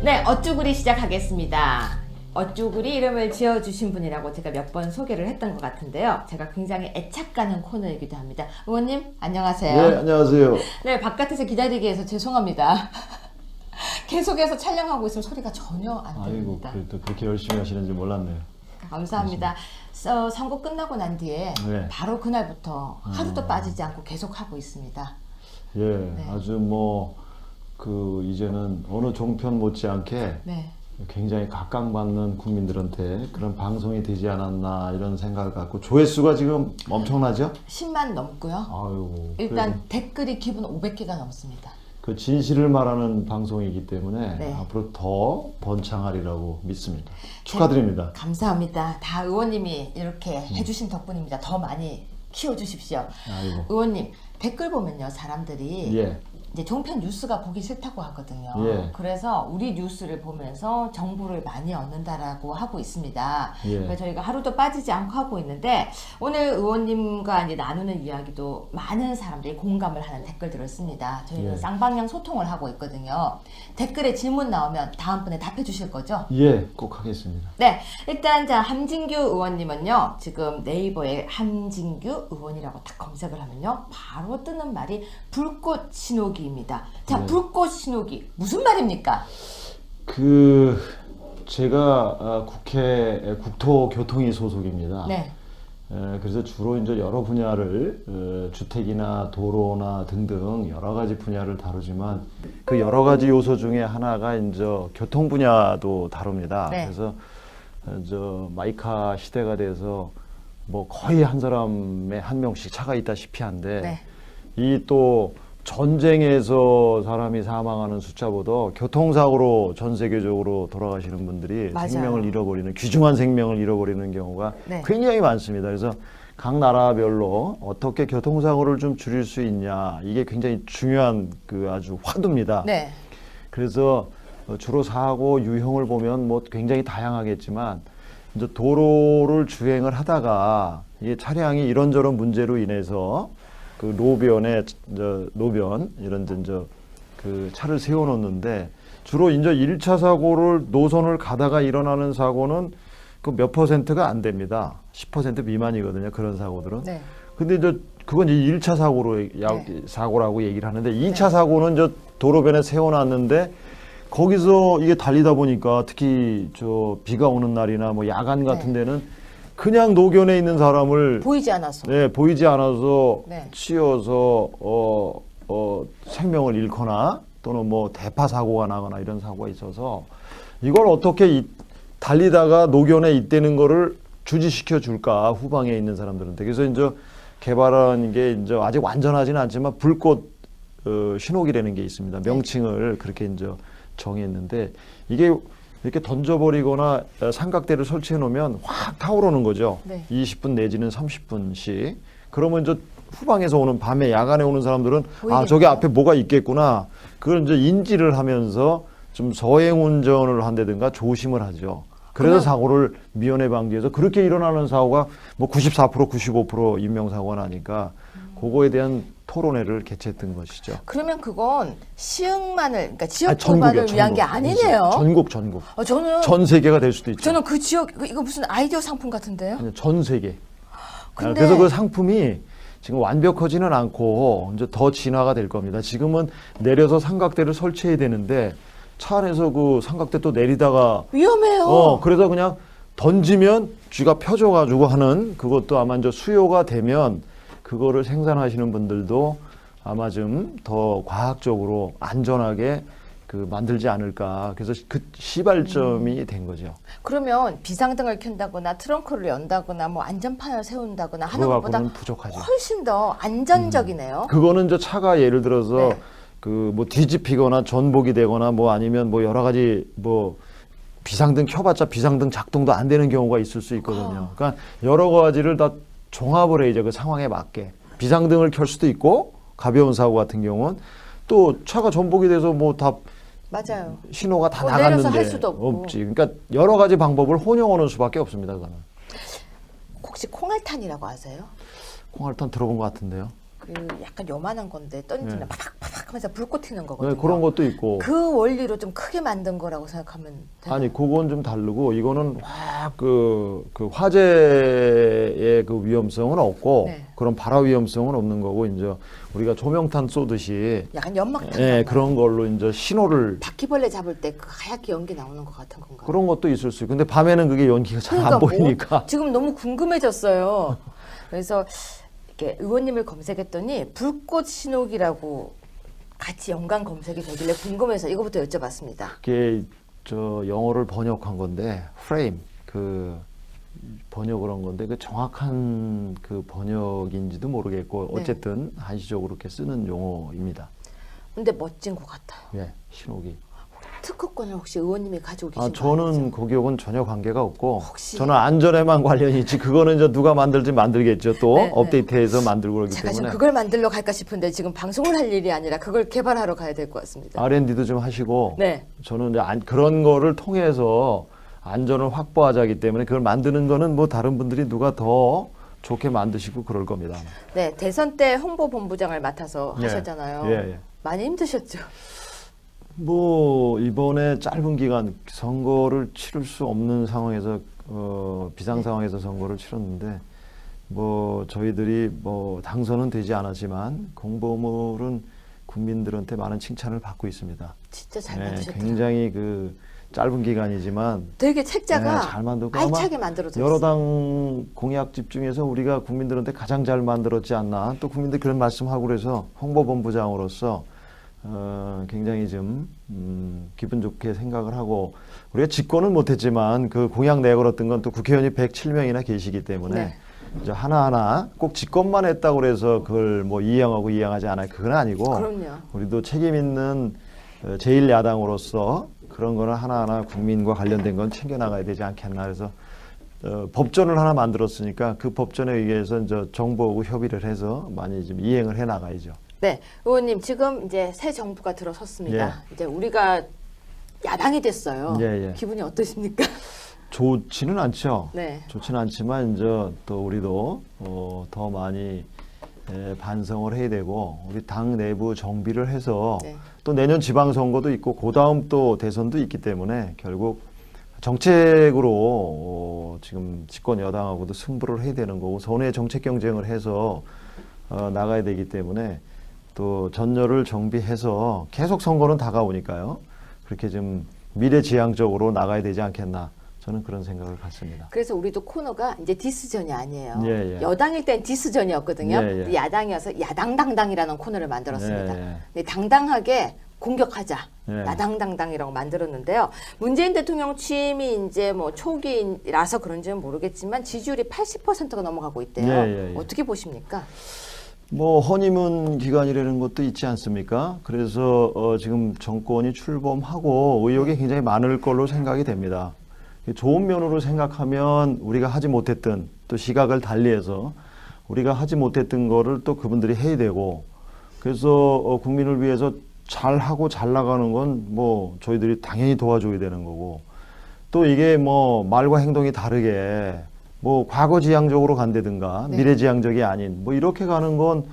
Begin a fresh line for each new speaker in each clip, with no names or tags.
네, 어쭈구리 시작하겠습니다. 어쭈구리 이름을 지어주신 분이라고 제가 몇 번 소개를 했던 것 같은데요. 제가 굉장히 애착 가는 코너이기도 합니다. 의원님, 안녕하세요.
네, 안녕하세요.
네, 바깥에서 기다리게 해서 죄송합니다. 계속해서 촬영하고 있으면 소리가 전혀 안 들립니다.
아이고, 그래도 그렇게 열심히 하시는지 몰랐네요.
감사합니다. 선거 끝나고 난 뒤에
네.
바로 그날부터 하루도 빠지지 않고 계속 하고 있습니다.
예,
네.
아주 이제는 어느 종편 못지않게
네.
굉장히 각광받는 국민들한테 그런 방송이 되지 않았나 이런 생각을 갖고 조회수가 지금 엄청나죠?
10만 넘고요.
아유,
일단 댓글이 기본 500개가 넘습니다.
그 진실을 말하는 방송이기 때문에
네.
앞으로 더 번창하리라고 믿습니다. 축하드립니다.
감사합니다. 다 의원님이 이렇게 해주신 덕분입니다. 더 많이 키워주십시오.
아이고.
의원님, 댓글 보면요, 사람들이
예.
이제 종편 뉴스가 보기 싫다고 하거든요.
예.
그래서 우리 뉴스를 보면서 정보를 많이 얻는다라고 하고 있습니다.
예.
그래서 저희가 하루도 빠지지 않고 하고 있는데, 오늘 의원님과 이제 나누는 이야기도 많은 사람들이 공감을 하는 댓글들을 씁니다. 저희는
예.
쌍방향 소통을 하고 있거든요. 댓글에 질문 나오면 다음번에 답해 주실 거죠?
예, 꼭 하겠습니다.
네, 일단 자 함진규 의원님은요, 지금 네이버에 함진규 의원이라고 딱 검색을 하면요, 바로 뜨는 말이 불꽃 신호기입니다. 자,
네.
불꽃 신호기 무슨 말입니까?
제가 국회 국토교통위 소속입니다.
네,
그래서 주로 이제 여러 분야를 주택이나 도로나 등등 여러 가지 분야를 다루지만 그 여러 가지 요소 중에 하나가 이제 교통 분야도 다룹니다.
네.
그래서 마이카 시대가 돼서 뭐 거의 한 사람에 한 명씩 차가 있다시피 한데
네.
이 또 전쟁에서 사람이 사망하는 숫자보다 교통사고로 전 세계적으로 돌아가시는 분들이
맞아요.
생명을 잃어버리는 귀중한 생명을 잃어버리는 경우가
네.
굉장히 많습니다. 그래서 각 나라별로 어떻게 교통사고를 좀 줄일 수 있냐 이게 굉장히 중요한 아주 화두입니다.
네,
그래서 주로 사고 유형을 보면 뭐 굉장히 다양하겠지만 이제 도로를 주행을 하다가 이게 차량이 이런저런 문제로 인해서 그 노변 이런 데 차를 세워놓는데 주로 이제 1차 사고를 노선을 가다가 일어나는 사고는 그 몇 %가 안 됩니다. 10% 미만이거든요. 그런 사고들은.
네.
근데 이제 그건 이제 1차 사고라고 얘기를 하는데 2차 사고는 저 도로변에 세워놨는데 거기서 이게 달리다 보니까 특히 비가 오는 날이나 뭐 야간 같은 데는 그냥 노견에 있는 사람을
보이지 않아서.
네, 보이지 않아서
네.
치여서 생명을 잃거나 또는 뭐 대파 사고가 나거나 이런 사고가 있어서 이걸 어떻게 달리다가 노견에 있다는 거를 주지시켜 줄까 후방에 있는 사람들한테. 그래서 이제 개발한 게 이제 아직 완전하지는 않지만 불꽃 신호기라는 게 있습니다. 명칭을 그렇게 이제 정했는데 이게 이렇게 던져버리거나 삼각대를 설치해 놓으면 확 타오르는 거죠.
네.
20분 내지는 30분씩. 그러면 이제 후방에서 오는 밤에 야간에 오는 사람들은
보이겠네요.
저기 앞에 뭐가 있겠구나. 그걸 이제 인지를 하면서 좀 서행 운전을 한다든가 조심을 하죠. 그래서 사고를 미연에 방지해서 그렇게 일어나는 사고가 뭐 94%, 95% 인명사고가 나니까 그거에 대한 토론회를 개최했던 것이죠.
그러면 그건 시흥만을, 그러니까 지역
전국이요,
도반을 위한 게 아니네요.
전국.
저는
전 세계가 될 수도 있죠.
저는 그 지역 이거 무슨 아이디어 상품 같은데요?
그냥 전 세계.
근데
그래서 그 상품이 지금 완벽하지는 않고 이제 더 진화가 될 겁니다. 지금은 내려서 삼각대를 설치해야 되는데 차 안에서 그 삼각대 또 내리다가
위험해요.
그래서 그냥 던지면 쥐가 펴져가지고 하는 그것도 아마 이제 수요가 되면 그거를 생산하시는 분들도 아마 좀 더 과학적으로 안전하게 만들지 않을까. 그래서 그 시발점이 된 거죠.
그러면 비상등을 켠다거나 트렁크를 연다거나 뭐 안전판을 세운다거나 하는
그거
것보다
갖고는 부족하죠.
훨씬 더 안전적이네요.
그거는 이제 차가 예를 들어서
네.
뭐 뒤집히거나 전복이 되거나 뭐 아니면 뭐 여러 가지 뭐 비상등 켜봤자 비상등 작동도 안 되는 경우가 있을 수 있거든요. 그러니까 여러 가지를 다 종합을 해야죠. 그 상황에 맞게. 비상등을 켤 수도 있고 가벼운 사고 같은 경우는 또 차가 전복이 돼서 뭐 다
맞아요.
신호가 다
내려서
나갔는데
할 수도 없고.
없지. 그러니까 여러 가지 방법을 혼용하는 수밖에 없습니다. 그거는.
혹시 콩알탄이라고 아세요?
콩알탄 들어본 것 같은데요.
그 약간 요만한 건데 던지면
네.
파닥파닥 하면서 불꽃 튀는
네,
거거든요.
그런 것도 있고.
그 원리로 좀 크게 만든 거라고 생각하면 되나요?
아니, 그건 좀 다르고, 이거는 확 그 화재의 그 위험성은 없고,
네.
그런 발화 위험성은 없는 거고, 이제 우리가 조명탄 쏘듯이,
약간 연막탄
예,
같나요?
그런 걸로 이제 신호를,
바퀴벌레 잡을 때 그 하얗게 연기 나오는 것 같은 건가요?
그런 것도 있을 수 있고, 근데 밤에는 그게 연기가 잘 안
그러니까 뭐
보이니까.
지금 너무 궁금해졌어요. 그래서 이렇게 의원님을 검색했더니 불꽃 신호기라고 같이 연관 검색이 되길래 궁금해서 이거부터 여쭤봤습니다.
그게 저 영어를 번역한 건데, 프레임, 그 번역을 한 건데, 그 정확한 그 번역인지도 모르겠고,
네.
어쨌든 한시적으로 이렇게 쓰는 용어입니다.
근데 멋진 것 같아요.
예, 신호기.
특허권을 혹시 의원님이 가지고 계신 거
저는
아니죠?
그 기억은 전혀 관계가 없고,
혹시-
저는 안전에만 관련이 있지, 그거는 이제 누가 만들지 만들겠죠. 또
네, 네.
업데이트해서 만들고 그러기
제가 지금
때문에.
그걸 만들러 갈까 싶은데 지금 방송을 할 일이 아니라 그걸 개발하러 가야 될 것 같습니다.
R&D도 좀 하시고,
네.
저는 이제 그런 거를 통해서 안전을 확보하자기 때문에 그걸 만드는 거는 뭐 다른 분들이 누가 더 좋게 만드시고 그럴 겁니다.
네, 대선 때 홍보본부장을 맡아서
예.
하셨잖아요.
예, 예.
많이 힘드셨죠?
뭐 이번에 짧은 기간 선거를 치를 수 없는 상황에서 비상 상황에서 선거를 치렀는데 뭐 저희들이 뭐 당선은 되지 않았지만 공보물은 국민들한테 많은 칭찬을 받고 있습니다.
진짜 잘
네,
만드셨더라고요.
굉장히 그 짧은 기간이지만
되게 책자가
네, 잘 만들고 아마
알차게 만들어져
여러
있어요.
당 공약집 중에서 우리가 국민들한테 가장 잘 만들었지 않나 또 국민들 그런 말씀하고 그래서 홍보본부장으로서 굉장히 좀 기분 좋게 생각을 하고 우리가 집권은 못했지만 그 공약 내걸었던 건 또 국회의원이 107명이나 계시기 때문에
네.
이제 하나하나 꼭 집권만 했다고 그래서 그걸 뭐 이행하고 이행하지 않아요. 그건 아니고
그럼요.
우리도 책임 있는 제1야당으로서 그런 거는 하나하나 국민과 관련된 건 챙겨나가야 되지 않겠나 그래서 법전을 하나 만들었으니까 그 법전에 의해서 이제 정부하고 협의를 해서 많이 좀 이행을 해 나가야죠.
네, 의원님 지금 이제 새 정부가 들어섰습니다. 이제 우리가 야당이 됐어요.
예, 예.
기분이 어떠십니까?
좋지는 않죠.
네.
좋지는 않지만 이제 또 우리도 더 많이 반성을 해야 되고 우리 당 내부 정비를 해서
네.
또 내년 지방선거도 있고 그다음 또 대선도 있기 때문에 결국 정책으로 지금 집권 여당하고도 승부를 해야 되는 거고 선의 정책 경쟁을 해서 나가야 되기 때문에 또 전열을 정비해서 계속 선거는 다가오니까요. 그렇게 좀 미래지향적으로 나가야 되지 않겠나 저는 그런 생각을 갖습니다.
그래서 우리도 코너가 이제 디스전이 아니에요.
예, 예.
여당일 땐 디스전이었거든요.
예, 예.
근데 야당이어서 야당당당이라는 코너를 만들었습니다.
예, 예.
근데 당당하게 공격하자.
예.
야당당당이라고 만들었는데요. 문재인 대통령 취임이 이제 뭐 초기라서 그런지는 모르겠지만 지지율이 80%가 넘어가고 있대요.
예, 예, 예.
어떻게 보십니까?
뭐 허니문 기간이라는 것도 있지 않습니까? 그래서 지금 정권이 출범하고 의욕이 굉장히 많을 걸로 생각이 됩니다. 좋은 면으로 생각하면 우리가 하지 못했던 또 시각을 달리해서 우리가 하지 못했던 거를 또 그분들이 해야 되고 그래서 국민을 위해서 잘하고 잘 나가는 건 뭐 저희들이 당연히 도와줘야 되는 거고 또 이게 뭐 말과 행동이 다르게 뭐 과거지향적으로 간다든가
네.
미래지향적이 아닌 뭐 이렇게 가는 건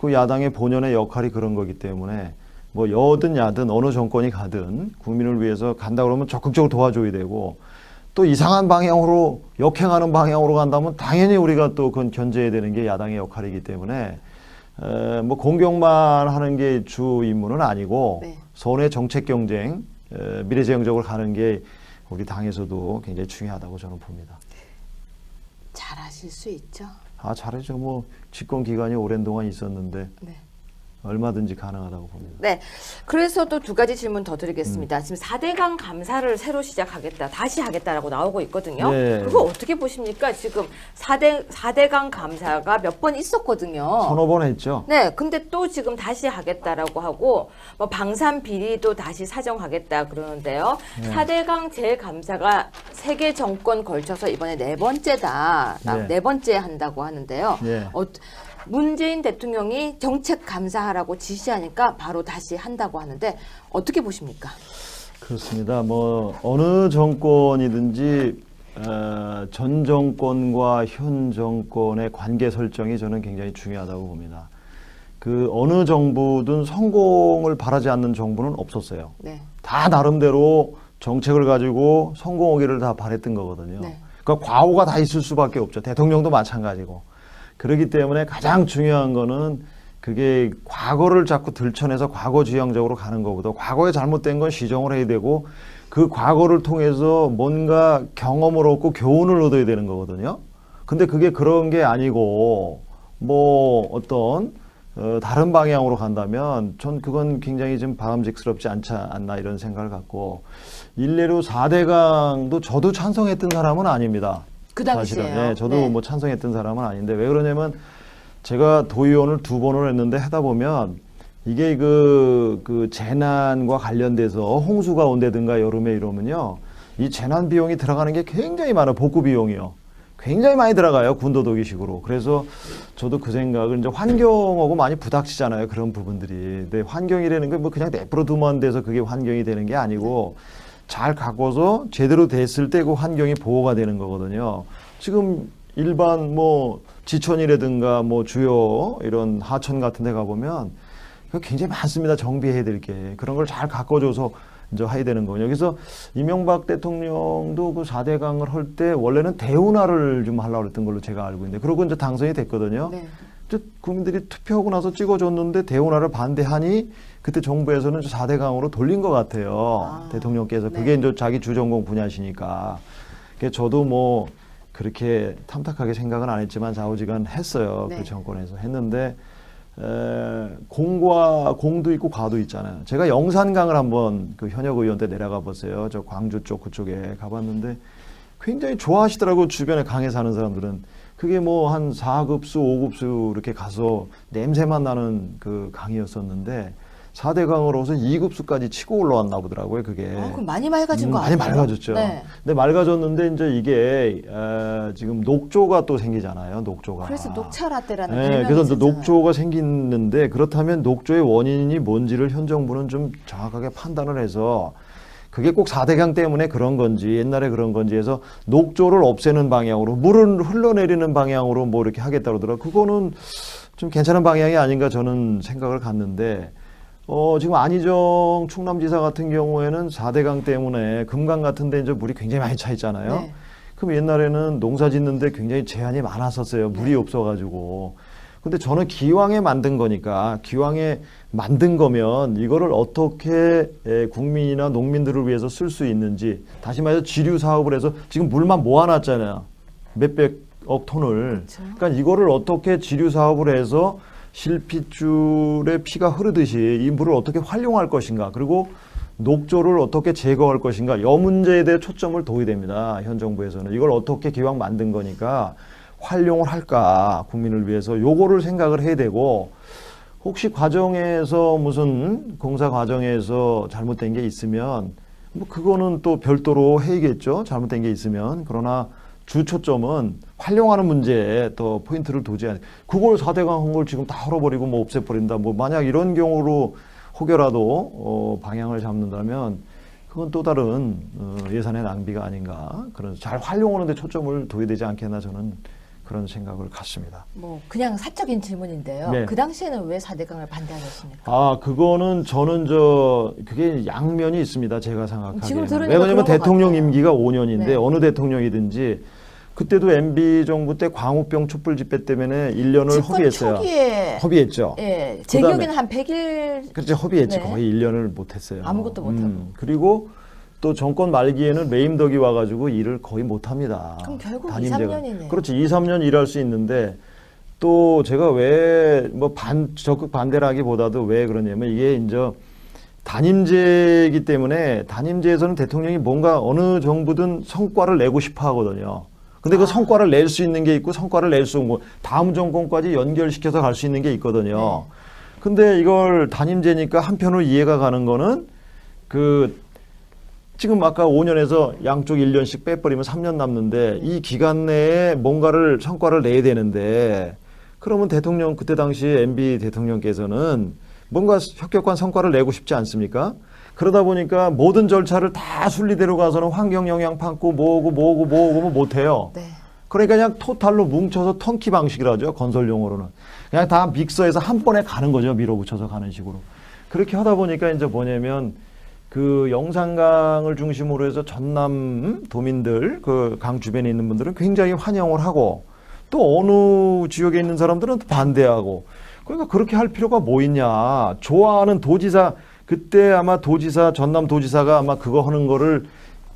그 야당의 본연의 역할이 그런 거기 때문에 뭐 여든 야든 어느 정권이 가든 국민을 위해서 간다 그러면 적극적으로 도와줘야 되고 또 이상한 방향으로 역행하는 방향으로 간다면 당연히 우리가 또 그건 견제해야 되는 게 야당의 역할이기 때문에 뭐 공격만 하는 게 주 임무는 아니고
네.
선의 정책 경쟁 미래지향적으로 가는 게 우리 당에서도 굉장히 중요하다고 저는 봅니다.
잘하실 수 있죠.
잘하죠. 뭐 집권 기간이 오랜 동안 있었는데
네.
얼마든지 가능하다고 봅니다.
네. 그래서 또 두 가지 질문 더 드리겠습니다. 지금 4대강 감사를 새로 시작하겠다, 다시 하겠다라고 나오고 있거든요.
네.
그거 어떻게 보십니까? 지금 4대강 감사가 몇 번 있었거든요.
서너 번 했죠.
네. 근데 또 지금 다시 하겠다라고 하고, 뭐 방산 비리도 다시 사정하겠다 그러는데요.
네.
4대강 재감사가 세계 정권 걸쳐서 이번에 네 번째다.
네.
네 번째 한다고 하는데요.
네.
문재인 대통령이 정책 감사하라고 지시하니까 바로 다시 한다고 하는데 어떻게 보십니까?
그렇습니다. 뭐 어느 정권이든지 전 정권과 현 정권의 관계 설정이 저는 굉장히 중요하다고 봅니다. 그 어느 정부든 성공을 바라지 않는 정부는 없었어요.
네.
다 나름대로 정책을 가지고 성공하기를 다 바랬던 거거든요.
네.
그러니까 과오가 다 있을 수밖에 없죠. 대통령도 마찬가지고. 그렇기 때문에 가장 중요한 거는 그게 과거를 자꾸 들춰내서 과거 지향적으로 가는 것보다 과거에 잘못된 건 시정을 해야 되고 그 과거를 통해서 뭔가 경험을 얻고 교훈을 얻어야 되는 거거든요. 근데 그게 그런 게 아니고 뭐 어떤 다른 방향으로 간다면 전 그건 굉장히 좀 바람직스럽지 않지 않나 이런 생각을 갖고 일례로 4대강도 저도 찬성했던 사람은 아닙니다.
그 당시에요?
사실은. 네, 저도
네.
뭐 찬성했던 사람은 아닌데 왜 그러냐면 제가 도의원을 2번을 했는데 하다 보면 이게 그 재난과 관련돼서 홍수가 온다든가 여름에 이러면요. 이 재난 비용이 들어가는 게 굉장히 많아요. 복구 비용이요. 굉장히 많이 들어가요. 군더더기식으로. 그래서 저도 그 생각을 이제 환경하고 많이 부닥치잖아요. 그런 부분들이. 근데 환경이라는 게 뭐 그냥 내버려 두면 돼서 그게 환경이 되는 게 아니고 잘 가꿔서 제대로 됐을 때 그 환경이 보호가 되는 거거든요. 지금 일반 뭐 지천이라든가 뭐 주요 이런 하천 같은 데 가보면 굉장히 많습니다. 정비해야 될 게. 그런 걸 잘 가꿔줘서 이제 해야 되는 거예요. 여기서 이명박 대통령도 그 4대강을 할 때 원래는 대운하를 좀 하려고 했던 걸로 제가 알고 있는데 그러고 이제 당선이 됐거든요.
네.
이제 국민들이 투표하고 나서 찍어줬는데 대운하를 반대하니 그때 정부에서는 4대강으로 돌린 것 같아요. 대통령께서.
네.
그게 이제 자기 주전공 분야시니까. 그게 저도 뭐 그렇게 탐탁하게 생각은 안 했지만 좌우지간 했어요.
네.
그 정권에서 했는데 공도 있고 과도 있잖아요. 제가 영산강을 한번 그 현역 의원 때 내려가 보세요. 저 광주 쪽 그쪽에 가봤는데 굉장히 좋아하시더라고. 주변에 강에 사는 사람들은. 그게 뭐 한 4급수, 5급수 이렇게 가서 냄새만 나는 그 강이었었는데 4대강으로서 2급수까지 치고 올라왔나 보더라고요. 그게.
그럼 많이 맑아진 거
많이
아니에요?
맑아졌죠.
네.
근데 맑아졌는데 이제 이게 지금 녹조가 또 생기잖아요. 녹조가.
그래서 녹차라떼라는
네,
별명이
그래서
있었잖아요.
녹조가 생기는데 그렇다면 녹조의 원인이 뭔지를 현 정부는 좀 정확하게 판단을 해서 그게 꼭 4대강 때문에 그런 건지 옛날에 그런 건지 해서 녹조를 없애는 방향으로 물을 흘러내리는 방향으로 뭐 이렇게 하겠다 그러더라고요. 그거는 좀 괜찮은 방향이 아닌가 저는 생각을 갖는데 지금 안희정 충남지사 같은 경우에는 4대강 때문에 금강 같은 데 이제 물이 굉장히 많이 차 있잖아요.
네.
그럼 옛날에는 농사 짓는데 굉장히 제한이 많았었어요. 물이 없어가지고. 근데 저는 기왕에 만든 거니까 기왕에 만든 거면 이거를 어떻게 국민이나 농민들을 위해서 쓸 수 있는지 다시 말해서 지류 사업을 해서 지금 물만 모아놨잖아요. 몇백억 톤을.
그렇죠.
그러니까 이거를 어떻게 지류 사업을 해서 실핏줄에 피가 흐르듯이 이 물을 어떻게 활용할 것인가 그리고 녹조를 어떻게 제거할 것인가 이 문제에 대해 초점을 둬야 됩니다. 현 정부에서는 이걸 어떻게 기왕 만든 거니까 활용을 할까 국민을 위해서 요거를 생각을 해야 되고 혹시 과정에서 무슨 공사 과정에서 잘못된 게 있으면 뭐 그거는 또 별도로 해야겠죠. 잘못된 게 있으면. 그러나 주 초점은 활용하는 문제에 또 포인트를 두지 않아요. 그걸 4대강 한 걸 지금 다 헐어버리고 뭐 없애버린다. 뭐 만약 이런 경우로 혹여라도 방향을 잡는다면 그건 또 다른 예산의 낭비가 아닌가. 그런 잘 활용하는 데 초점을 둬야 되지 않겠나 저는 그런 생각을 갖습니다.
뭐 그냥 사적인 질문인데요.
네.
그 당시에는 왜 4대강을 반대하셨습니까?
그거는 저는 그게 양면이 있습니다. 제가 생각하기에는.
지금 들으니까
왜냐면
그런 것
대통령
같아요.
임기가 5년인데
네.
어느 대통령이든지 그때도 MB 정부 때 광우병 촛불 집회 때문에 1년을
집권
허비했어요.
초기에
허비했죠.
예, 제
그다음에
기억에는 한 100일
그렇죠. 허비했지.
네.
거의 1년을 못했어요.
아무것도 못하고.
그리고 또 정권 말기에는 레임덕이 와가지고 일을 거의 못합니다.
그럼 결국
단임제가.
2, 3년이네.
그렇지. 2, 3년 일할 수 있는데 또 제가 왜 뭐 적극 반대라기보다도 왜 그러냐면 이게 이제 단임제이기 때문에 단임제에서는 대통령이 뭔가 어느 정부든 성과를 내고 싶어 하거든요. 근데 그 성과를 낼 수 있는 게 있고 성과를 낼 수 없는 거 다음 정권까지 연결시켜서 갈 수 있는 게 있거든요.
네.
근데 이걸 단임제니까 한편으로 이해가 가는 거는 지금 아까 5년에서 양쪽 1년씩 빼버리면 3년 남는데 이 기간 내에 뭔가를 성과를 내야 되는데 그러면 대통령 그때 당시에 MB 대통령께서는 뭔가 혁혁한 성과를 내고 싶지 않습니까? 그러다 보니까 모든 절차를 다 순리대로 가서는 환경 영향 판고 뭐고 못해요.
네.
그러니까 그냥 토탈로 뭉쳐서 턴키 방식이라죠. 건설 용어로는. 그냥 다 믹서에서 한 번에 가는 거죠. 밀어붙여서 가는 식으로. 그렇게 하다 보니까 이제 뭐냐면 그 영산강을 중심으로 해서 전남 도민들, 그 강 주변에 있는 분들은 굉장히 환영을 하고 또 어느 지역에 있는 사람들은 또 반대하고 그러니까 그렇게 할 필요가 뭐 있냐. 좋아하는 도지사, 그때 아마 도지사, 전남 도지사가 아마 그거 하는 거를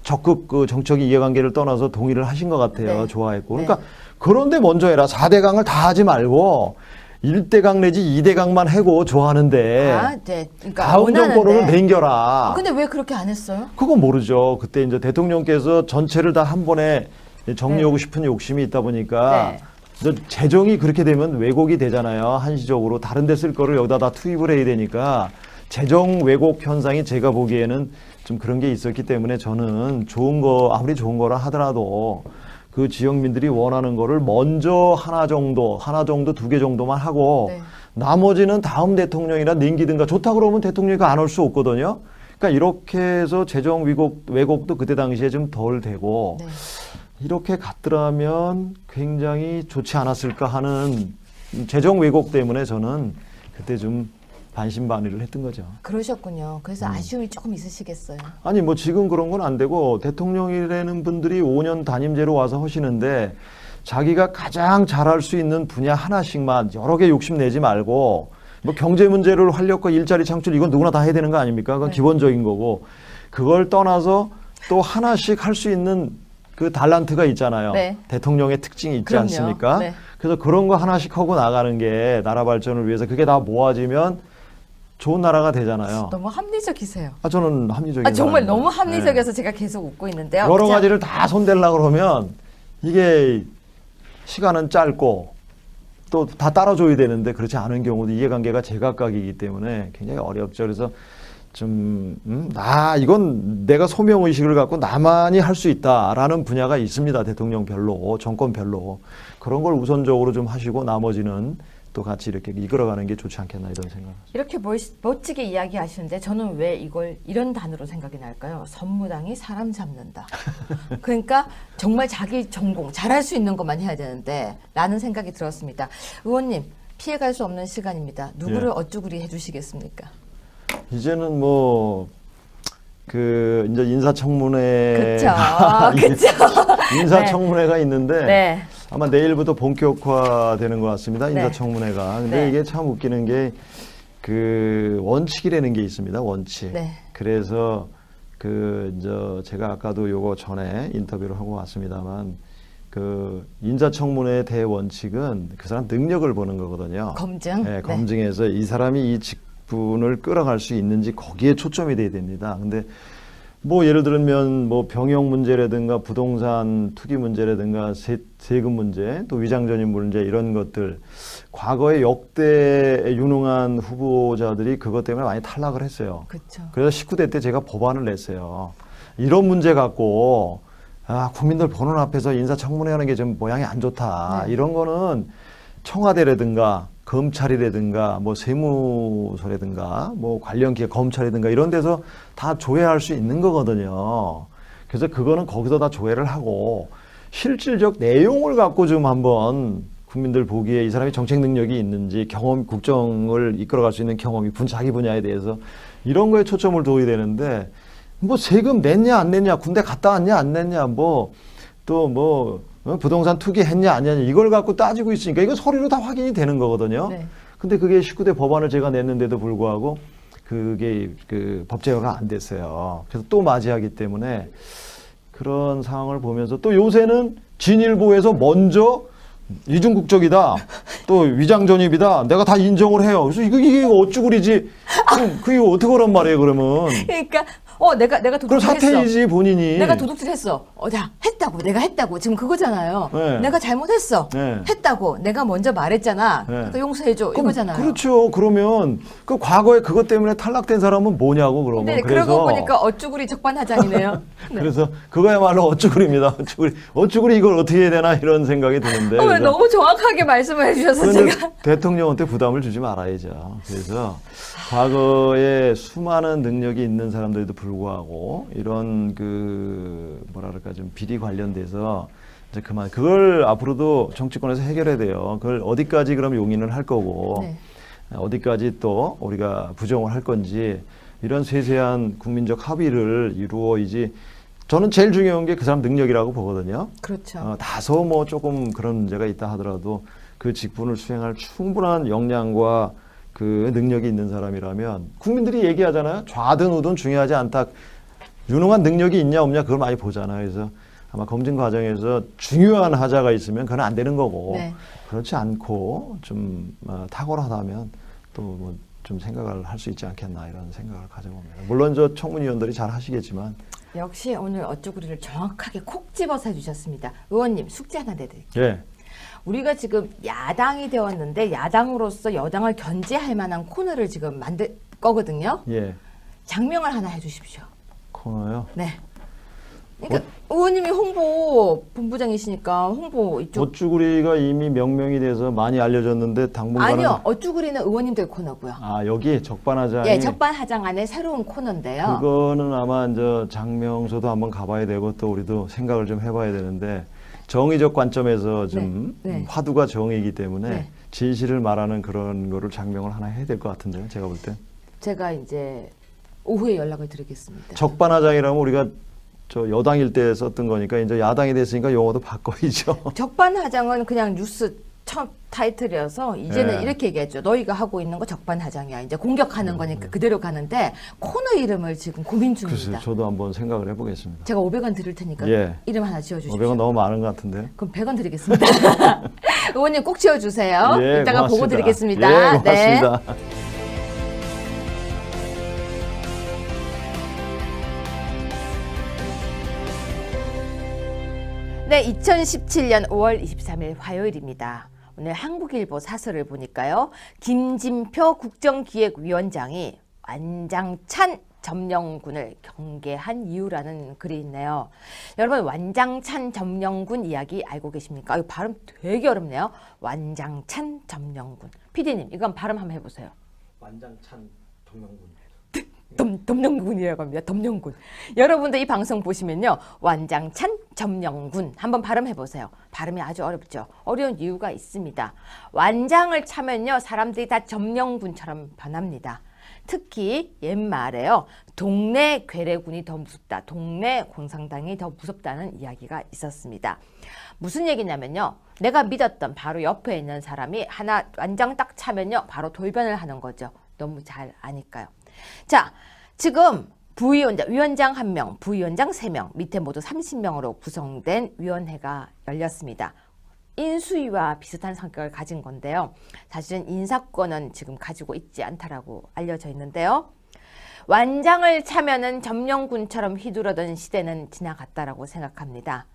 적극 그 정적인 이해관계를 떠나서 동의를 하신 것 같아요.
네.
좋아했고.
네.
그러니까 그런데 먼저 해라. 4대강을 다 하지 말고 1대강 내지 2대강만 해고 좋아하는데
아, 네. 그러니까
다음 정권으로
원하는데.
남겨라.
근데 왜 그렇게 안 했어요?
그건 모르죠. 그때 이제 대통령께서 전체를 다 한 번에 정리하고
네.
싶은 욕심이 있다 보니까
네.
이제 재정이 그렇게 되면 왜곡이 되잖아요. 한시적으로 다른 데 쓸 거를 여기다 다 투입을 해야 되니까 재정 왜곡 현상이 제가 보기에는 좀 그런 게 있었기 때문에 저는 좋은 거 아무리 좋은 거라 하더라도 그 지역민들이 원하는 거를 먼저 하나 정도, 두 개 정도만 하고
네.
나머지는 다음 대통령이나 넘기든가 좋다 그러면 대통령이 안 올 수 없거든요. 그러니까 이렇게 해서 재정 왜곡도 그때 당시에 좀 덜 되고
네.
이렇게 갔더라면 굉장히 좋지 않았을까 하는 재정 왜곡 때문에 저는 그때 좀 반신반의를 했던 거죠.
그러셨군요. 그래서 아쉬움이 조금 있으시겠어요.
아니 뭐 지금 그런 건 안 되고 대통령이라는 분들이 5년 단임제로 와서 하시는데 자기가 가장 잘할 수 있는 분야 하나씩만 여러 개 욕심내지 말고 뭐 경제 문제를 활력과 일자리 창출 이건 누구나 다 해야 되는 거 아닙니까? 그건
네.
기본적인 거고 그걸 떠나서 또 하나씩 할 수 있는 그 달란트가 있잖아요.
네.
대통령의 특징이 있지
그럼요.
않습니까?
네.
그래서 그런 거 하나씩 하고 나가는 게 나라 발전을 위해서 그게 다 모아지면 좋은 나라가 되잖아요.
너무 합리적이세요.
저는 합리적인
아, 정말
사람입니다.
너무 합리적이어서
네.
제가 계속 웃고 있는데요.
여러
자,
가지를 다 손대려고 그러면 이게 시간은 짧고 또 다 따라줘야 되는데 그렇지 않은 경우도 이해관계가 제각각이기 때문에 굉장히 어렵죠. 그래서 좀, 이건 내가 소명의식을 갖고 나만이 할 수 있다라는 분야가 있습니다. 대통령별로, 정권별로. 그런 걸 우선적으로 좀 하시고 나머지는 또 같이 이렇게 이끌어가는 게 좋지 않겠나 이런 생각을.
이렇게 멋지게 이야기하시는데 저는 왜 이걸 이런 단어로 생각이 날까요? 선무당이 사람 잡는다. 그러니까 정말 자기 전공 잘할 수 있는 것만 해야 되는데 라는 생각이 들었습니다. 의원님 피해갈 수 없는 시간입니다. 누구를
예.
어쭈구리 해주시겠습니까?
이제는 뭐, 이제 인사청문회.
그쵸.
인사청문회가 있는데.
네.
아마 내일부터 본격화 되는 것 같습니다.
네.
인사청문회가. 근데
네.
이게 참 웃기는 게 원칙이라는 게 있습니다. 원칙.
네.
그래서 제가 아까도 요거 전에 인터뷰를 하고 왔습니다만 인사청문회의 대원칙은 그 사람 능력을 보는 거거든요.
검증.
네, 검증해서 이 사람이 이 직분을 끌어갈 수 있는지 거기에 초점이 돼야 됩니다. 근데 뭐 예를 들면 뭐 병역 문제라든가 부동산 투기 문제라든가 세금 문제 또 위장전입 문제 이런 것들 과거에 역대 유능한 후보자들이 그것 때문에 많이 탈락을 했어요.
그렇죠.
그래서 19대 때 제가 법안을 냈어요. 이런 문제 갖고 국민들 보는 앞에서 인사청문회 하는 게 좀 모양이 안 좋다.
네.
이런 거는 청와대라든가 검찰이라든가 뭐 세무서라든가 뭐 관련 기관 검찰이라든가 이런 데서 다 조회할 수 있는 거거든요. 그래서 그거는 거기서 다 조회를 하고 실질적 내용을 갖고 좀 한번 국민들 보기에 이 사람이 정책 능력이 있는지 국정을 이끌어갈 수 있는 경험이 자기 분야에 대해서 이런 거에 초점을 둬야 되는데 뭐 세금 냈냐 안 냈냐 군대 갔다 왔냐 안 냈냐 부동산 투기했냐 안 했냐 이걸 갖고 따지고 있으니까 이거 서류로 다 확인이 되는 거거든요.
네.
근데 그게 19대 법안을 제가 냈는데도 불구하고 그게 법제화가 안 됐어요. 그래서 또 맞이하기 때문에 그런 상황을 보면서 또 요새는 진일보에서 먼저 이중국적이다. 또 위장전입이다. 내가 다 인정을 해요. 그래서 이게 어쭈구리지. 그럼 그게 어떻게 하란 말이에요, 그러면.
그러니까 내가
그럼
도둑질했어.
사퇴이지 본인이.
내가 도둑질했어. 자 했다고 내가 했다고 지금 그거잖아요.
네.
내가 잘못했어.
네.
했다고 내가 먼저 말했잖아.
네.
그러니까 용서해줘
그럼
이거잖아요.
그렇죠. 그러면 그 과거에 그것 때문에 탈락된 사람은 뭐냐고 그러면.
근데 그러고 보니까 어쭈구리 적반하장이네요. 네.
그래서 그거야말로 어쭈구리입니다. 어쭈구리 이걸 어떻게 해야 되나 이런 생각이 드는데.
왜 너무 정확하게 말씀을 해주셔서
그런데
제가
대통령한테 부담을 주지 말아야죠. 그래서 과거에 수많은 능력이 있는 사람들에도 불구하고 이런 뭐랄까 좀 비리 관련돼서 이제 그만 그걸 앞으로도 정치권에서 해결해야 돼요. 그걸 어디까지 그럼 용인을 할 거고
네.
어디까지 또 우리가 부정을 할 건지 이런 세세한 국민적 합의를 이루어야지. 저는 제일 중요한 게 그 사람 능력이라고 보거든요.
그렇죠.
다소 뭐 조금 그런 문제가 있다 하더라도 그 직분을 수행할 충분한 역량과 그 능력이 있는 사람이라면 국민들이 얘기하잖아요. 좌든 우든 중요하지 않다. 유능한 능력이 있냐 없냐 그걸 많이 보잖아요. 그래서 아마 검증 과정에서 중요한 하자가 있으면 그건 안 되는 거고
네.
그렇지 않고 좀 탁월하다면 또 뭐 좀 생각을 할 수 있지 않겠나 이런 생각을 가져봅니다. 물론 저 청문위원들이 잘 하시겠지만
역시 오늘 어쭈구리를 정확하게 콕 집어서 해주셨습니다. 의원님 숙제 하나 내드릴게요.
예.
우리가 지금 야당이 되었는데 야당으로서 여당을 견제할 만한 코너를 지금 만들 거거든요.
예.
장명을 하나 해주십시오.
코너요.
네. 그러니까 의원님이 홍보 본부장이시니까 홍보 이쪽.
어쭈구리가 이미 명명이 돼서 많이 알려졌는데 당분간은
아니요. 어쭈구리는 의원님들 코너고요.
여기 적반하장이
예, 적반하장 안에 새로운 코너인데요.
그거는 아마 저 장명소도 한번 가봐야 되고 또 우리도 생각을 좀 해봐야 되는데 정의적 관점에서 좀
네, 네.
화두가 정의이기 때문에
네.
진실을 말하는 그런 거를 장명을 하나 해야 될 것 같은데요. 제가 볼 때.
제가 이제 오후에 연락을 드리겠습니다.
적반하장이라면 우리가 저 여당일 때 썼던 거니까 이제 야당이 됐으니까 용어도 바꿔야죠.
적반하장은 그냥 뉴스 첫 타이틀이어서 이제는
네.
이렇게 얘기했죠. 너희가 하고 있는 거 적반하장이야. 이제 공격하는 거니까 그대로 가는데 코너 이름을 지금 고민 중입니다.
글쎄요. 저도 한번 생각을 해보겠습니다.
제가 500원 드릴 테니까
예.
이름 하나 지어주십시오.
500원 너무 많은 것 같은데.
그럼 100원 드리겠습니다. 의원님 꼭 지어주세요.
예,
이따가
고맙습니다.
보고 드리겠습니다.
예, 고맙습니다.
네, 2017년 5월 23일 화요일입니다. 오늘 한국일보 사설을 보니까요. 김진표 국정기획위원장이 완장찬 점령군을 경계한 이유라는 글이 있네요. 여러분 완장찬 점령군 이야기 알고 계십니까? 이거 발음 되게 어렵네요. 완장찬 점령군. PD님 이건 발음 한번 해보세요.
완장찬 점령군.
덤령군이라고 합니다. 덤령군. 여러분들 이 방송 보시면요. 완장찬 점령군 한번 발음해보세요. 발음이 아주 어렵죠. 어려운 이유가 있습니다. 완장을 차면요. 사람들이 다 점령군처럼 변합니다. 특히 옛말에요. 동네 괴뢰군이 더 무섭다. 동네 공산당이 더 무섭다는 이야기가 있었습니다. 무슨 얘기냐면요. 내가 믿었던 바로 옆에 있는 사람이 하나 완장 딱 차면요. 바로 돌변을 하는 거죠. 너무 잘 아니까요. 자, 지금 부위원장, 위원장 1명, 부위원장 3명, 밑에 모두 30명으로 구성된 위원회가 열렸습니다. 인수위와 비슷한 성격을 가진 건데요. 사실은 인사권은 지금 가지고 있지 않다라고 알려져 있는데요. 완장을 차면은 점령군처럼 휘두르던 시대는 지나갔다라고 생각합니다.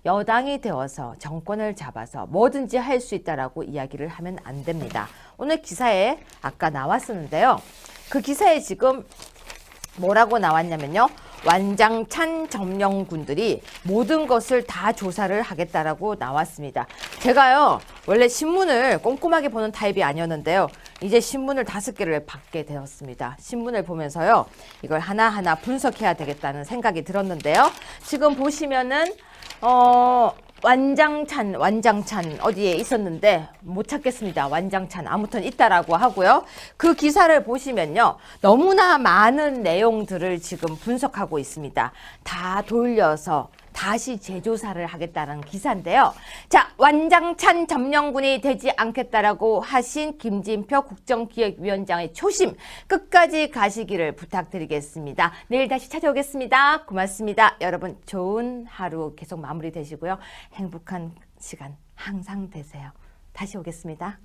여당이 되어서 정권을 잡아서 뭐든지 할 수 있다라고 이야기를 하면 안 됩니다. 오늘 기사에 아까 나왔었는데요. 그 기사에 지금 뭐라고 나왔냐면요. 완장찬 점령군들이 모든 것을 다 조사를 하겠다라고 나왔습니다. 제가요 원래 신문을 꼼꼼하게 보는 타입이 아니었는데요. 이제 신문을 5개를 받게 되었습니다. 신문을 보면서요. 이걸 하나하나 분석해야 되겠다는 생각이 들었는데요. 지금 보시면은 완장찬 어디에 있었는데 못 찾겠습니다. 완장찬 아무튼 있다라고 하고요. 그 기사를 보시면요. 너무나 많은 내용들을 지금 분석하고 있습니다. 다 돌려서 다시 재조사를 하겠다는 기사인데요. 자, 완장찬 점령군이 되지 않겠다라고 하신 김진표 국정기획위원장의 초심 끝까지 가시기를 부탁드리겠습니다. 내일 다시 찾아오겠습니다. 고맙습니다. 여러분 좋은 하루 계속 마무리 되시고요. 행복한 시간 항상 되세요. 다시 오겠습니다.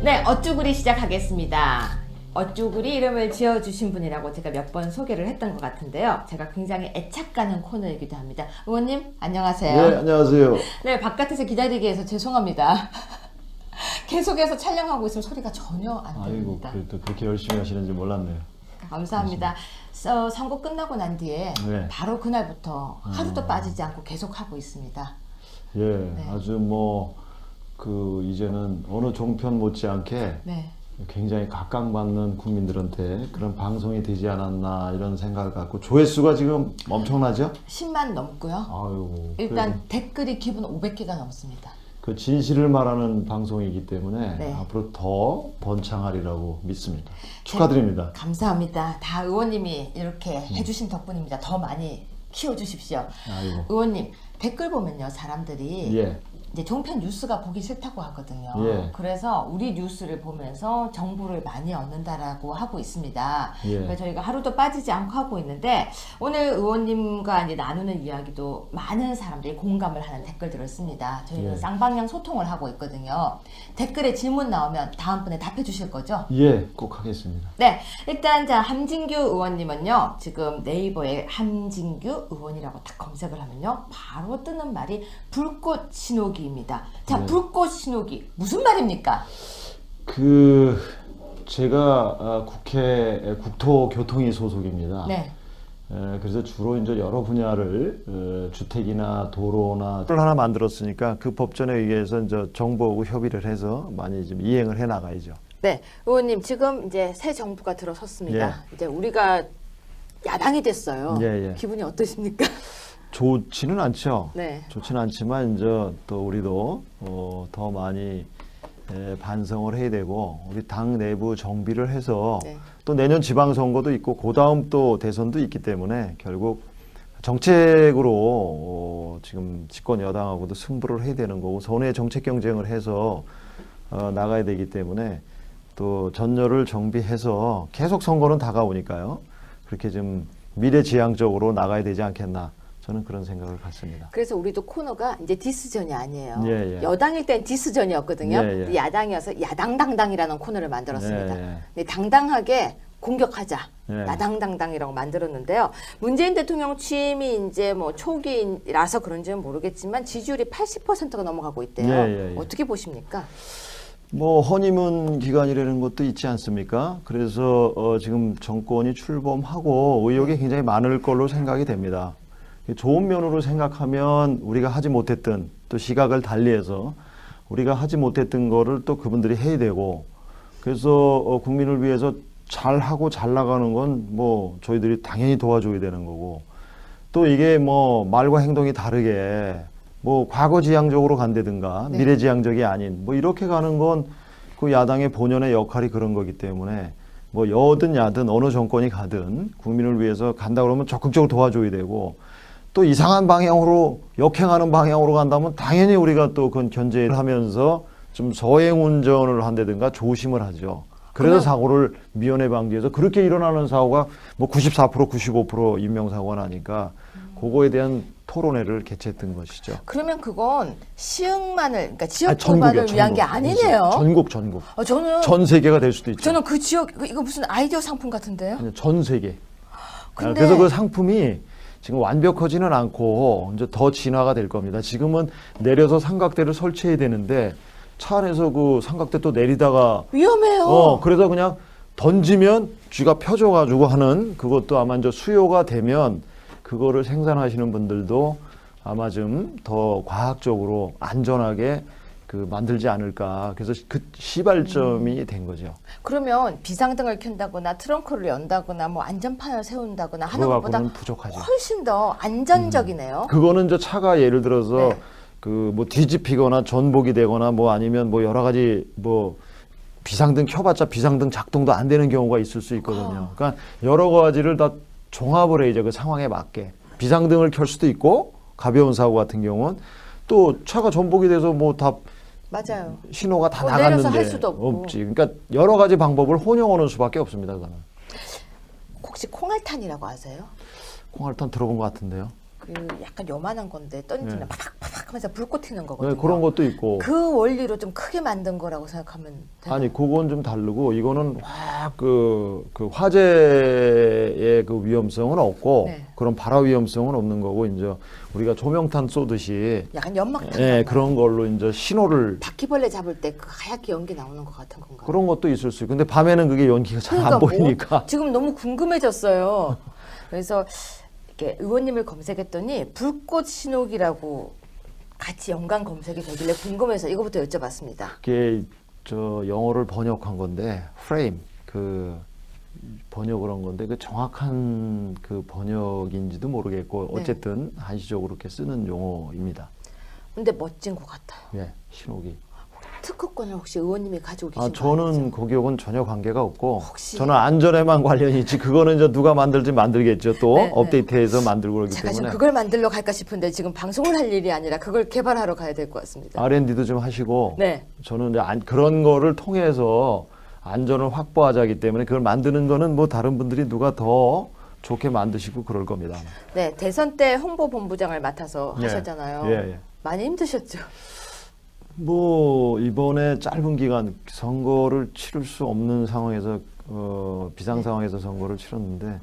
네, 어쭈구리 시작하겠습니다. 어쭈구리 이름을 지어주신 분이라고 제가 몇 번 소개를 했던 것 같은데요. 제가 굉장히 애착 가는 코너이기도 합니다. 의원님, 안녕하세요.
네, 안녕하세요.
네, 바깥에서 기다리게 해서 죄송합니다. 계속해서 촬영하고 있으면 소리가 전혀 안
아이고,
들립니다.
그래도 그렇게 열심히 하시는지 몰랐네요.
감사합니다. 선거 끝나고 난 뒤에
네.
바로 그날부터 하루도 빠지지 않고 계속 하고 있습니다.
예, 아주 뭐 그 이제는 어느 종편 못지않게
네.
굉장히 각광받는 국민들한테 그런 방송이 되지 않았나 이런 생각을 갖고 조회수가 지금 엄청나죠?
10만 넘고요.
아유,
일단 댓글이 기본 500개가 넘습니다.
그 진실을 말하는 방송이기 때문에
네.
앞으로 더 번창하리라고 믿습니다. 축하드립니다.
감사합니다. 다 의원님이 이렇게 해주신 덕분입니다. 더 많이 키워주십시오.
아이고.
의원님 댓글 보면요 사람들이
예.
이제 종편 뉴스가 보기 싫다고 하거든요.
예.
그래서 우리 뉴스를 보면서 정보를 많이 얻는다라고 하고 있습니다.
예.
그래서 저희가 하루도 빠지지 않고 하고 있는데 오늘 의원님과 이제 나누는 이야기도 많은 사람들이 공감을 하는 댓글들을 씁니다. 저희는
예.
쌍방향 소통을 하고 있거든요. 댓글에 질문 나오면 다음번에 답해 주실 거죠?
예, 꼭 하겠습니다.
네, 일단 자 함진규 의원님은요 지금 네이버에 함진규 의원이라고 딱 검색을 하면요 바로 뜨는 말이 불꽃 신호기입니다. 자,
네.
불꽃 신호기 무슨 말입니까?
제가 국회 국토교통위 소속입니다.
네,
그래서 주로 이제 여러 분야를 주택이나 도로나 를 하나 만들었으니까 그 법전에 의해서 이제 정부하고 협의를 해서 많이 좀 이행을 해 나가야죠.
네, 의원님 지금 이제 새 정부가 들어섰습니다.
예.
이제 우리가 야당이 됐어요.
예, 예.
기분이 어떠십니까?
좋지는 않죠.
네.
좋지는 않지만 이제 또 우리도 더 많이 반성을 해야 되고 우리 당 내부 정비를 해서
네.
또 내년 지방선거도 있고 그 다음 또 대선도 있기 때문에 결국 정책으로 지금 집권 여당하고도 승부를 해야 되는 거고 선의 정책 경쟁을 해서 나가야 되기 때문에 또 전열을 정비해서 계속 선거는 다가오니까요. 그렇게 좀 미래지향적으로 나가야 되지 않겠나. 저는 그런 생각을 갖습니다.
그래서 우리도 코너가 이제 디스전이 아니에요.
예, 예.
여당일 땐 디스전이었거든요.
예, 예.
야당이어서 야당당당이라는 코너를 만들었습니다.
예, 예.
네, 당당하게 공격하자.
예.
야당당당이라고 만들었는데요. 문재인 대통령 취임이 이제 뭐 초기라서 그런지는 모르겠지만 지지율이 80%가 넘어가고 있대요.
예, 예.
어떻게 보십니까?
뭐 허니문 기간이라는 것도 있지 않습니까? 그래서 지금 정권이 출범하고 의욕이 굉장히 많을 걸로 생각이 됩니다. 좋은 면으로 생각하면 우리가 하지 못했던 또 시각을 달리해서 우리가 하지 못했던 거를 또 그분들이 해야 되고 그래서 국민을 위해서 잘하고 잘 나가는 건 뭐 저희들이 당연히 도와줘야 되는 거고 또 이게 뭐 말과 행동이 다르게 뭐 과거지향적으로 간다든가
네.
미래지향적이 아닌 뭐 이렇게 가는 건 그 야당의 본연의 역할이 그런 거기 때문에 뭐 여든 야든 어느 정권이 가든 국민을 위해서 간다 그러면 적극적으로 도와줘야 되고 또 이상한 방향으로 역행하는 방향으로 간다면 당연히 우리가 또 그건 견제를 하면서 좀 서행 운전을 한다든가 조심을 하죠. 그래서 사고를 미연에 방지해서 그렇게 일어나는 사고가 뭐 94% 95% 인명사고가 나니까 그거에 대한 토론회를 개최했던 것이죠.
그러면 그건 시흥만을 그러니까 지역
전국이요,
도반을 위한 게 아니네요.
전국.
저는
전 세계가 될 수도 있죠.
저는 그 지역 이거 무슨 아이디어 상품 같은데요?
아니, 전 세계.
근데
그래서 그 상품이 지금 완벽하지는 않고 이제 더 진화가 될 겁니다. 지금은 내려서 삼각대를 설치해야 되는데 차 안에서 그 삼각대 또 내리다가
위험해요.
그래서 그냥 던지면 쥐가 펴져가지고 하는 그것도 아마 이제 수요가 되면 그거를 생산하시는 분들도 아마 좀 더 과학적으로 안전하게 그 만들지 않을까. 그래서 그 시발점이 된 거죠.
그러면 비상등을 켠다거나 트렁크를 연다거나 뭐 안전판을 세운다거나 하는
그거
것보다
갖고는 부족하죠.
훨씬 더 안전적이네요.
그거는 이제 차가 예를 들어서
네.
그 뭐 뒤집히거나 전복이 되거나 뭐 아니면 뭐 여러 가지 뭐 비상등 켜봤자 비상등 작동도 안 되는 경우가 있을 수 있거든요. 그러니까 여러 가지를 다 종합을 해야죠. 그 상황에 맞게. 비상등을 켤 수도 있고 가벼운 사고 같은 경우는 또 차가 전복이 돼서 뭐 다
맞아요.
신호가 다
뭐
나갔는데
내려서 할 수도 없고.
없지. 그러니까 여러 가지 방법을 혼용하는 수밖에 없습니다. 그거는.
혹시 콩알탄이라고 아세요?
콩알탄 들어본 것 같은데요.
그 약간 요만한 건데 던지면
네.
파닥파닥 하면서 불꽃 튀는 거거든요.
네, 그런 것도 있고.
그 원리로 좀 크게 만든 거라고 생각하면 되나요?
아니, 그건 좀 다르고 이거는 확 그 화재의 그 위험성은 없고
네.
그런 발화 위험성은 없는 거고 이제 우리가 조명탄 쏘듯이
약간 연막탄
예,
같은
그런 걸로 이제 신호를
바퀴벌레 잡을 때 그 하얗게 연기 나오는 것 같은 건가요?
그런 것도 있을 수 있고 근데 밤에는 그게 연기가 잘 안
그러니까
보이니까
뭐, 지금 너무 궁금해졌어요. 그래서 이렇게 의원님을 검색했더니 불꽃 신호기라고 같이 연관 검색이 되길래 궁금해서 이거부터 여쭤봤습니다.
그게 저 영어를 번역한 건데 프레임 그 번역을 한 건데 그 정확한 그 번역인지도 모르겠고 어쨌든 한시적으로 이렇게 쓰는 용어입니다.
근데 멋진 것 같아요.
예, 신호기.
특허권을 혹시 의원님이 가지고 계신 거
저는
아니죠?
고기하고는 전혀 관계가 없고
혹시-
저는 안전에만 관련이 있지 그거는 이제 누가 만들지 만들겠죠. 또
네, 네.
업데이트해서 만들고 그러기
제가 지금
때문에
그걸 만들러 갈까 싶은데 지금 방송을 할 일이 아니라 그걸 개발하러 가야 될 것 같습니다.
R&D도 좀 하시고
네.
저는 이제 그런 거를 통해서 안전을 확보하자기 때문에 그걸 만드는 거는 뭐 다른 분들이 누가 더 좋게 만드시고 그럴 겁니다.
네, 대선 때 홍보본부장을 맡아서
예.
하셨잖아요.
예.
많이 힘드셨죠?
뭐 이번에 짧은 기간 선거를 치를 수 없는 상황에서 비상 상황에서 선거를 치렀는데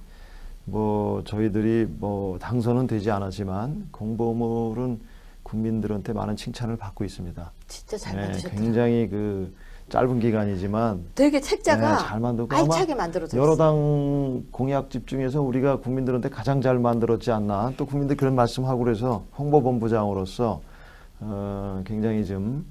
뭐 저희들이 뭐 당선은 되지 않았지만 공보물은 국민들한테 많은 칭찬을 받고 있습니다.
진짜 잘
네,
만드셨다.
굉장히 그 짧은 기간이지만
되게 책자가
네, 잘 만들고 아마
알차게 만들어졌어요.
여러 당 공약집 중에서 우리가 국민들한테 가장 잘 만들었지 않나 또 국민들 그런 말씀하고 그래서 홍보본부장으로서 굉장히 좀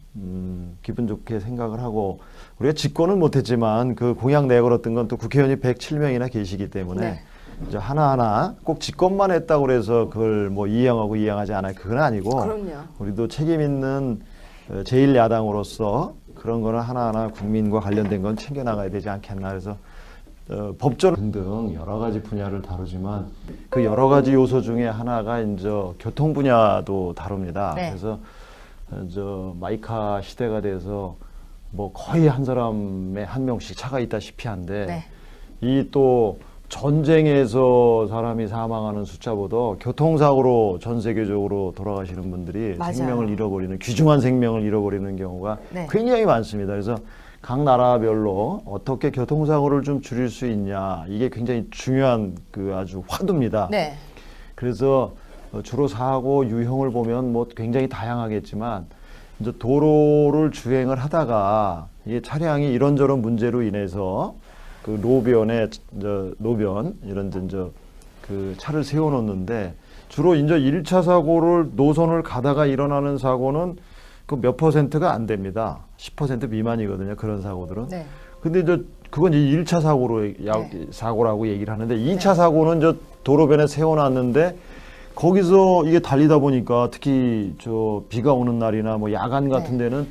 기분 좋게 생각을 하고 우리가 집권은 못했지만 그 공약 내걸었던 건 또 국회의원이 107명이나 계시기 때문에
네.
이제 하나하나 꼭 집권만 했다고 그래서 그걸 뭐 이행하고 이행하지 않아요. 그건 아니고
그럼요.
우리도 책임 있는 제1야당으로서 그런 거는 하나하나 국민과 관련된 건 챙겨나가야 되지 않겠나 그래서 법전 등등 여러 가지 분야를 다루지만 그 여러 가지 요소 중에 하나가 이제 교통 분야도 다룹니다.
네.
그래서 저 마이카 시대가 돼서 뭐 거의 한 사람에 한 명씩 차가 있다시피 한데
네.
이 또 전쟁에서 사람이 사망하는 숫자보다 교통사고로 전 세계적으로 돌아가시는 분들이
맞아요.
생명을 잃어버리는 귀중한 생명을 잃어버리는 경우가
네.
굉장히 많습니다. 그래서 각 나라별로 어떻게 교통사고를 좀 줄일 수 있냐 이게 굉장히 중요한 그 아주 화두입니다.
네.
그래서 주로 사고 유형을 보면 뭐 굉장히 다양하겠지만 이제 도로를 주행을 하다가 이게 차량이 이런저런 문제로 인해서 그 노변 이런 이제 그 차를 세워놓는데 주로 이제 1차 사고를 노선을 가다가 일어나는 사고는 그 몇 퍼센트가 안 됩니다. 10% 미만이거든요. 그런 사고들은.
네.
근데 이제 그건 이제 1차 사고라고 얘기를 하는데 2차 사고는 저 도로변에 세워놨는데 거기서 이게 달리다 보니까 특히 저 비가 오는 날이나 뭐 야간 같은 데는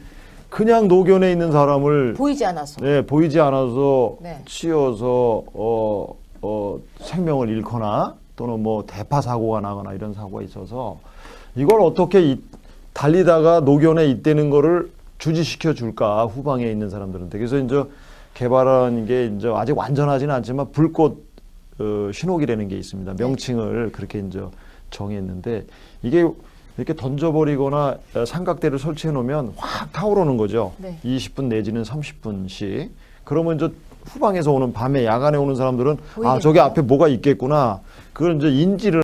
그냥 노견에 있는 사람을
보이지 않아서.
네, 보이지 않아서
네.
치여서 생명을 잃거나 또는 뭐 대파 사고가 나거나 이런 사고가 있어서 이걸 어떻게 달리다가 노견에 있다는 거를 주지시켜 줄까 후방에 있는 사람들한테 그래서 이제 개발한 게 이제 아직 완전하지는 않지만 불꽃 신호기라는 게 있습니다. 명칭을 그렇게 이제 정했는데 이게 이렇게 던져버리거나 삼각대를 설치해 놓으면 확 타오르는 거죠.
네.
20분 내지는 30분씩. 그러면 이제 후방에서 오는 밤에 야간에 오는 사람들은 아
보이겠죠.
저기 앞에 뭐가 있겠구나. 그걸 이제 인지를